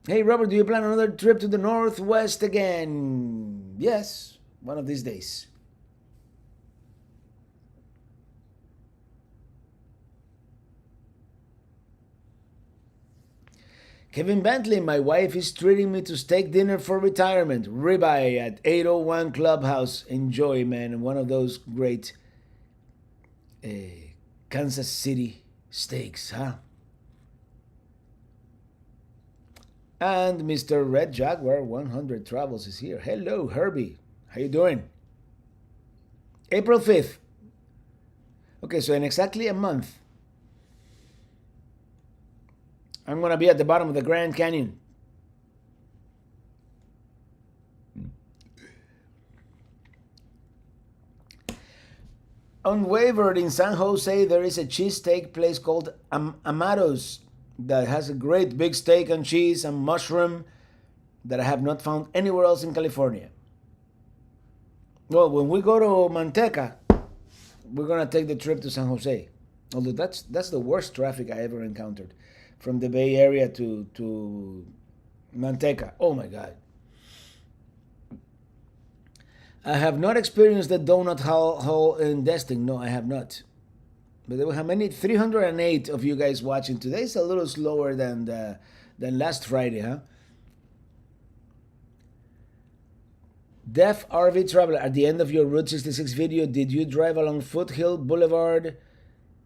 Hey Robert, do you plan another trip to the Northwest again? Yes, one of these days. Kevin Bentley, my wife is treating me to steak dinner for retirement. Ribeye at 801 Clubhouse. Enjoy, man. One of those great uh, Kansas City steaks, huh? And Mr. Red Jaguar 100 Travels is here. Hello, Herbie. How you doing? April 5th. Okay, so in exactly a month, I'm going to be at the bottom of the Grand Canyon. Unwavered in San Jose, there is a cheesesteak place called Amados that has a great big steak and cheese and mushroom that I have not found anywhere else in California. Well, when we go to Manteca, we're gonna take the trip to San Jose. Although that's the worst traffic I ever encountered, from the Bay Area to Manteca. Oh my God! I have not experienced the donut hall in Destin. No, I have not. But there were how many? 308 of you guys watching. Today's a little slower than last Friday, huh? Def RV Traveler, at the end of your Route 66 video, did you drive along Foothill Boulevard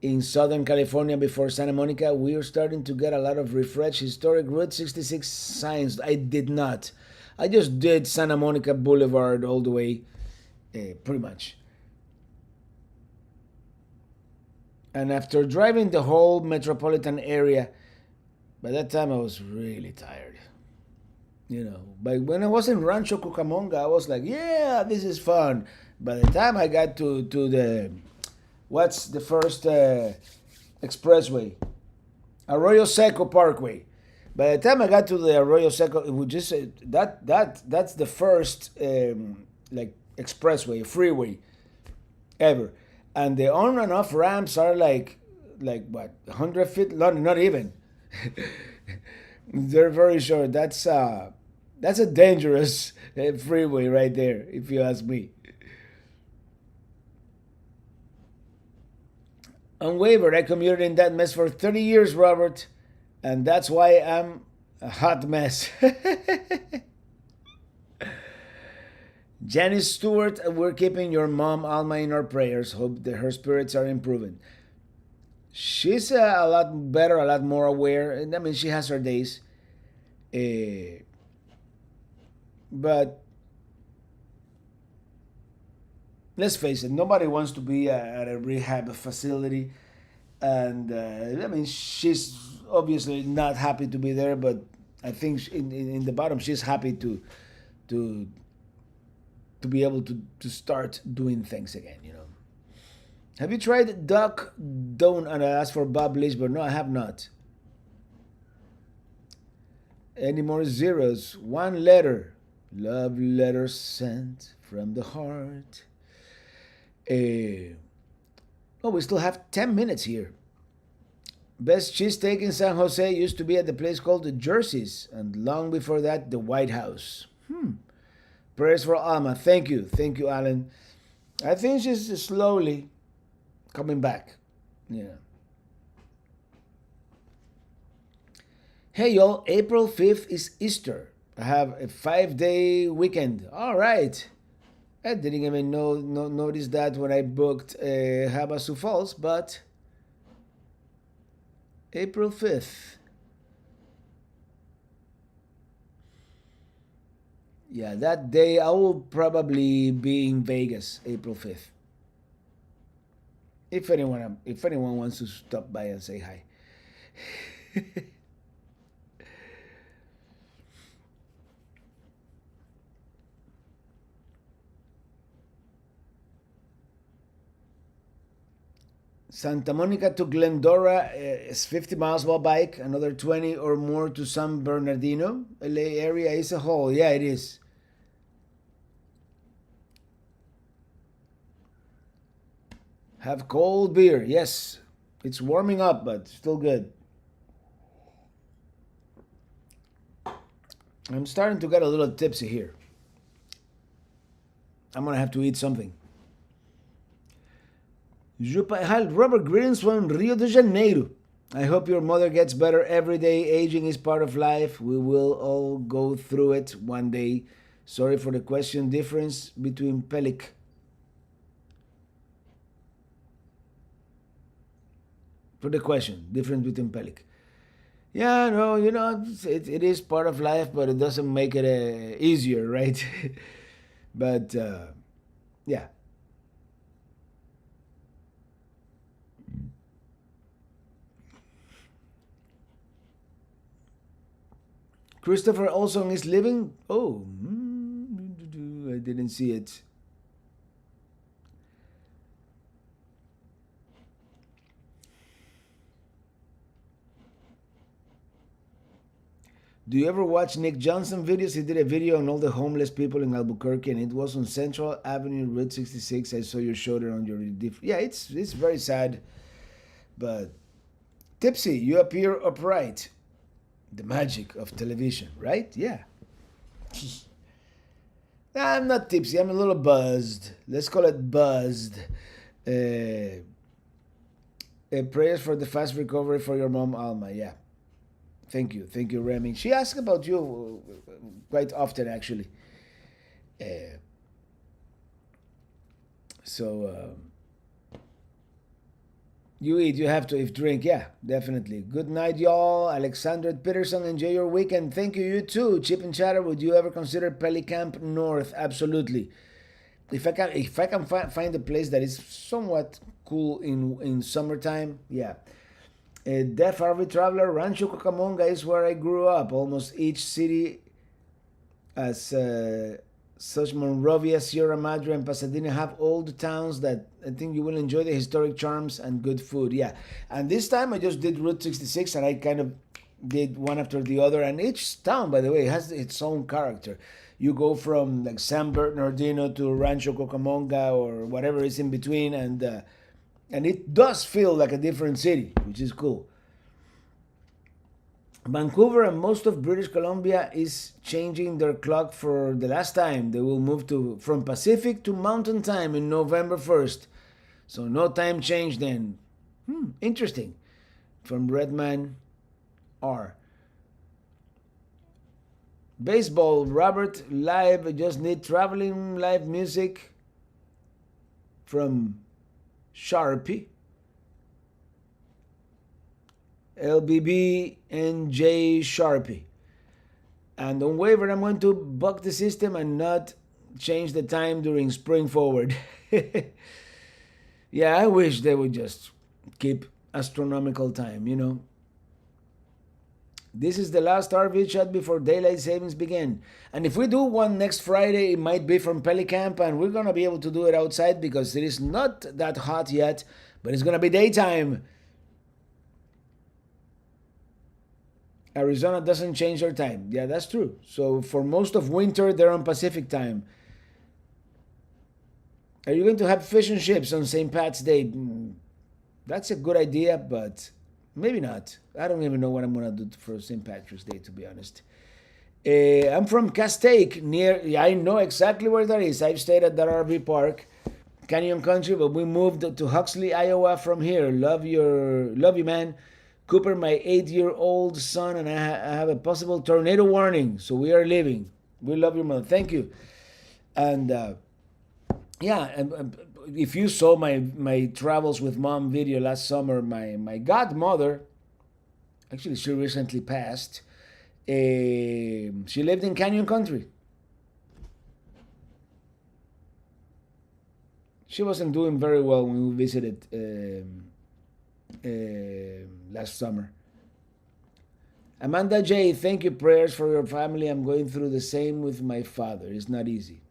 in Southern California before Santa Monica? We are starting to get a lot of refreshed historic Route 66 signs. I did not. I just did Santa Monica Boulevard all the way, pretty much. And after driving the whole metropolitan area, by that time I was really tired. But when I was in Rancho Cucamonga, I was like, yeah, this is fun. By the time I got to the, what's the first expressway? Arroyo Seco Parkway. By the time I got to the Arroyo Seco, it would just that's the first like expressway, freeway ever, and the on and off ramps are like what, 100 feet long? Not even. They're very short. That's a dangerous freeway right there, if you ask me. Unwavered, I commuted in that mess for 30 years, Robert, and that's why I'm a hot mess. Janice Stewart, we're keeping your mom Alma in our prayers. Hope that her spirits are improving. She's a lot better, a lot more aware. I mean, she has her days. But let's face it, nobody wants to be at a rehab facility. And I mean, she's obviously not happy to be there, but I think in the bottom, she's happy to be able to start doing things again. Have you tried Duck Don't? And I asked for Bob Lisbon. No, I have not. Any more zeros? One letter. Love letter sent from the heart. We still have 10 minutes here. Best cheesesteak in San Jose used to be at the place called the Jerseys, and long before that, the White House. Prayers for Alma. Thank you, Alan. I think she's slowly coming back. Yeah. Hey y'all, April 5th is Easter. I have a 5-day weekend. All right. I didn't even notice that when I booked Havasu Falls, but April 5th. Yeah, that day I will probably be in Vegas, April 5th. If anyone wants to stop by and say hi. Santa Monica to Glendora is 50 miles by bike, another 20 or more to San Bernardino. LA area is a whole. Yeah, it is. Have cold beer. Yes, it's warming up, but still good. I'm starting to get a little tipsy here. I'm going to have to eat something. Robert, greetings from Rio de Janeiro. I hope your mother gets better every day. Aging is part of life. We will all go through it one day. Sorry for the question. Difference between Pelic. For the question, difference between Pelic. Yeah, no, it is part of life, but it doesn't make it easier, right? But yeah. Christopher Olson is living. Oh, I didn't see it. Do you ever watch Nick Johnson videos? He did a video on all the homeless people in Albuquerque, and it was on Central Avenue, Route 66. I saw you showed it on your. Yeah, it's very sad, but Tipsy, you appear upright. The magic of television, right? Yeah. I'm not tipsy. I'm a little buzzed. Let's call it buzzed. Prayers for the fast recovery for your mom, Alma. Yeah. Thank you, Remy. She asks about you quite often, actually. So you eat, you have to if drink. Yeah, definitely. Good night, y'all. Alexander Peterson, enjoy your weekend. Thank you. You too. Chip and Chatter. Would you ever consider Pelicamp North? Absolutely. If I can find a place that is somewhat cool in summertime, yeah. Deaf RV Traveler, Rancho Cucamonga is where I grew up. Almost each city as such Monrovia, Sierra Madre, and Pasadena have old towns that I think you will enjoy the historic charms and good food. Yeah, and this time I just did Route 66 and I kind of did one after the other. And each town, by the way, has its own character. You go from like San Bernardino to Rancho Cucamonga or whatever is in between, and it does feel like a different city, which is cool. Vancouver and most of British Columbia is changing their clock for the last time. They will move to from Pacific to Mountain Time in November 1st. So no time change then. Interesting. From Redman R. Baseball, Robert, live, just need traveling live music from Sharpie. LBB and J Sharpie. And on waiver, I'm going to buck the system and not change the time during spring forward. Yeah, I wish they would just keep astronomical time, you know. This is the last RV chat before daylight savings begin. And if we do one next Friday, it might be from Pelicamp, and we're gonna be able to do it outside because it is not that hot yet, but it's gonna be daytime. Arizona doesn't change their time. Yeah, that's true. So for most of winter, they're on Pacific time. Are you going to have fish and chips on St. Pat's Day? That's a good idea, but maybe not. I don't even know what I'm gonna do for St. Patrick's Day, to be honest. I'm from Castaic, near. Yeah, I know exactly where that is. I've stayed at that RV park, Canyon Country, but we moved to Huxley, Iowa from here. Love you, man. Cooper, my 8-year-old son, and I have a possible tornado warning, so we are leaving. We love your mother. Thank you. And yeah, and if you saw my travels with mom video last summer, my godmother, actually she recently passed. She lived in Canyon Country. She wasn't doing very well when we visited last summer. Amanda J, thank you. Prayers for your family. I'm going through the same with my father. It's not easy.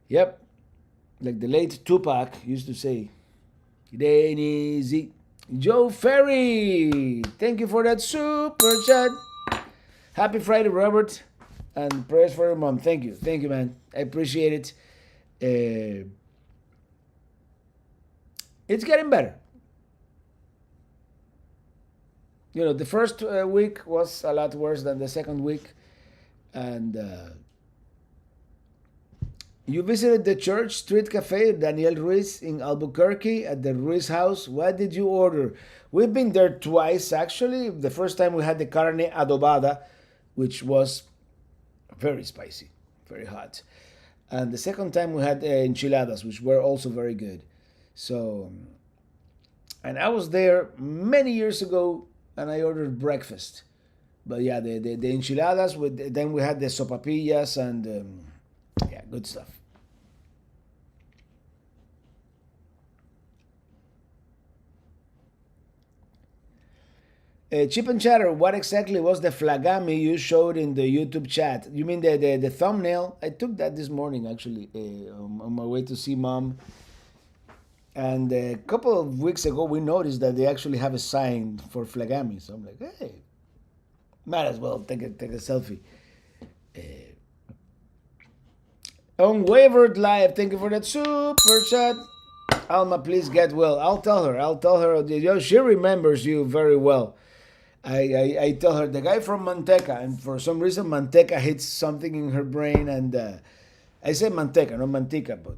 Yep, like the late Tupac used to say, it ain't easy. Joe Ferry, thank you for that super chat. Happy Friday, Robert, and prayers for your mom. Thank you, man. I appreciate it. It's getting better. You know, the first week was a lot worse than the second week, and you visited the Church Street Cafe, Daniel Ruiz in Albuquerque at the Ruiz house. What did you order? We've been there twice, actually. The first time we had the carne adobada, which was very spicy, very hot. And the second time we had enchiladas, which were also very good. So, and I was there many years ago and I ordered breakfast. But yeah, the enchiladas, then we had the sopapillas and yeah, good stuff. Chip and Chatter, what exactly was the flagami you showed in the YouTube chat? You mean the thumbnail? I took that this morning actually on my way to see mom. And a couple of weeks ago, we noticed that they actually have a sign for flagami. So I'm like, hey, might as well take a selfie. Unwavered Live, thank you for that super chat. Alma, please get well. I'll tell her. She remembers you very well. I tell her the guy from Manteca, and for some reason Manteca hits something in her brain, and I say Manteca, not Manteca, but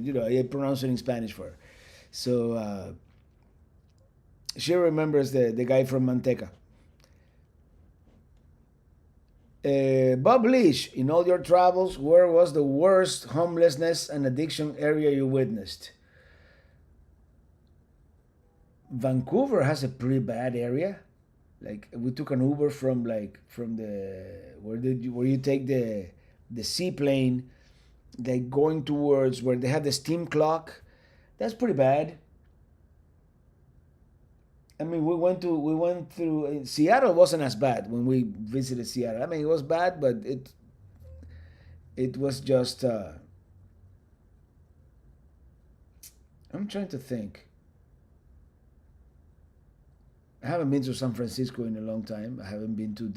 you know I pronounce it in Spanish for her. So she remembers the guy from Manteca. Bob Leash, in all your travels, where was the worst homelessness and addiction area you witnessed? Vancouver has a pretty bad area. Like we took an Uber from from the where you take the seaplane, like going towards where they have the steam clock. That's pretty bad. I mean, we went through Seattle wasn't as bad when we visited Seattle. I mean, it was bad, but it was just. I'm trying to think. I haven't been to San Francisco in a long time. I haven't been to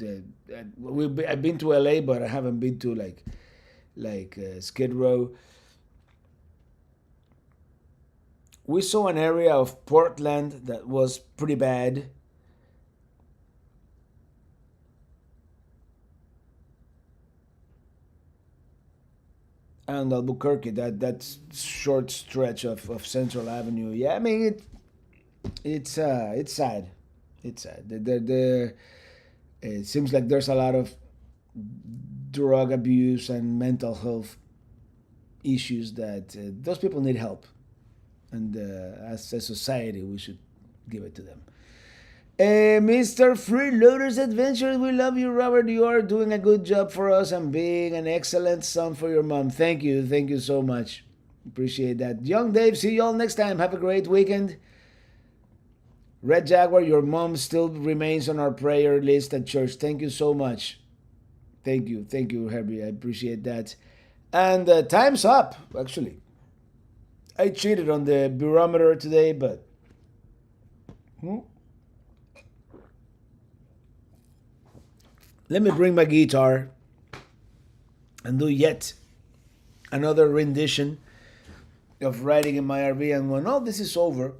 I've been to LA, but I haven't been to Skid Row. We saw an area of Portland that was pretty bad. And Albuquerque, that short stretch of Central Avenue. Yeah, I mean it's sad. It's sad. It seems like there's a lot of drug abuse and mental health issues that those people need help, and as a society, we should give it to them. Mr. Freeloaders Adventures, we love you, Robert. You are doing a good job for us and being an excellent son for your mom. Thank you so much. Appreciate that. Young Dave, see you all next time. Have a great weekend. Red Jaguar, your mom still remains on our prayer list at church. Thank you so much. Thank you, Herbie. I appreciate that. And time's up, actually. I cheated on the barometer today, but let me bring my guitar and do yet another rendition of Riding in My RV. And when all this is over,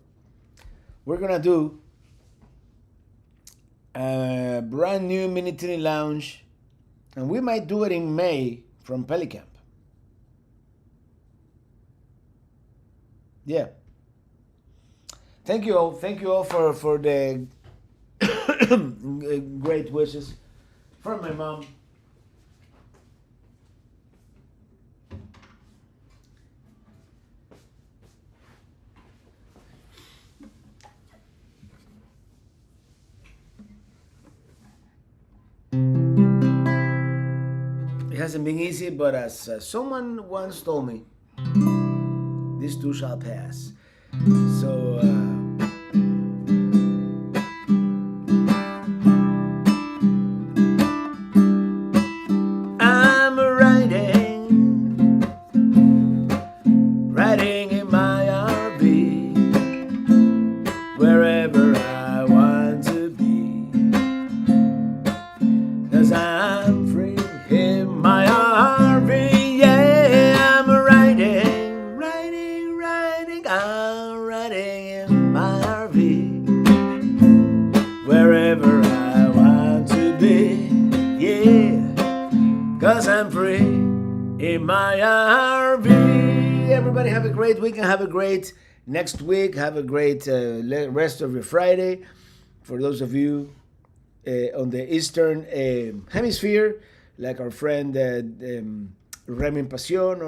we're gonna do a brand new mini tiny lounge, and we might do it in May from Pelicamp. Yeah. Thank you all for the great wishes from my mom. It hasn't been easy, but as someone once told me, this too shall pass. So, I'm riding in my RV, wherever I want to be, 'cause I'm free in my RV. Yeah, I'm I'm riding in my RV, wherever I want to be. Yeah, 'cause I'm free in my RV. Everybody have a great weekend. Have a great next week. Have a great rest of your Friday. For those of you on the Eastern Hemisphere, like our friend Remin Pasión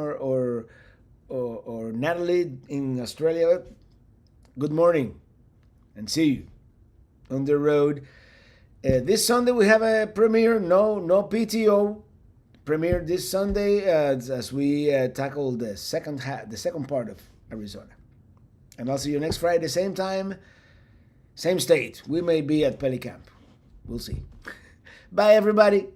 or Natalie in Australia, good morning and see you on the road. This Sunday we have a premiere. No PTO premiere this Sunday as we tackle the second part of Arizona. And I'll see you next Friday, same time, same state. We may be at Pelicamp. We'll see. Bye, everybody.